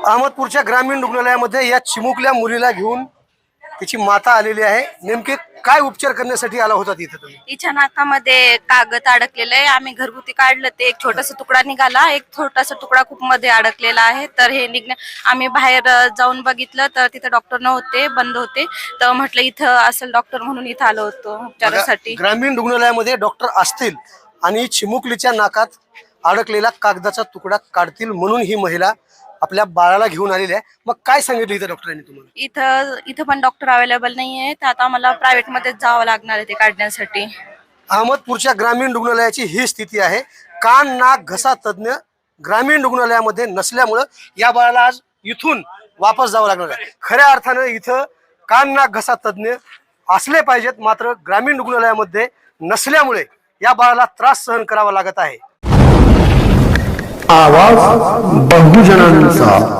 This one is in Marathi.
अहमदपूरच्या ग्रामीण रुग्णालयामध्ये या चिमुकल्या मुलीला घेऊन तिची माता आलेली आहे। नेमके काय उपचार करण्यासाठी आला होता तिथे तुम्ही? तिच्या नाकामध्ये कागद अडकलेलं आहे। आम्ही घरगुती काढलं, ते एक छोटासा तुकडा निघाला, एक छोटासा तुकडा खूप मध्ये अडकलेला आहे। तर हे आम्ही बाहेर जाऊन बघितलं तर तिथे डॉक्टर नव्हते, बंद होते। तर म्हटलं इथं असेल डॉक्टर म्हणून इथं आलो होतो उपचारासाठी। ग्रामीण रुग्णालयामध्ये डॉक्टर असतील आणि चिमुकलीच्या नाकात अडकलेला कागदाचा तुकडा काढतील म्हणून ही महिला आपल्या बाळाला घेऊन आलेली आहे। मग काय सांगितलं इथं डॉक्टरांनी तुम्हाला? इथं पण डॉक्टर अवेलेबल नाहीये, तर आता आम्हाला प्रायव्हेट मध्ये जावं लागणार आहे ते काढण्यासाठी। अहमदपूरच्या ग्रामीण रुग्णालयाची ही स्थिती आहे। कान नाक घसा तज्ञ ग्रामीण रुग्णालयामध्ये नसल्यामुळं या बाळाला आज इथून वापस जावं लागणार आहे। खऱ्या अर्थानं इथं कान नाक घसा तज्ञ असले पाहिजेत, मात्र ग्रामीण रुग्णालयामध्ये नसल्यामुळे या बाळाला त्रास सहन करावा लागत आहे। आवाज बहुजनांचा।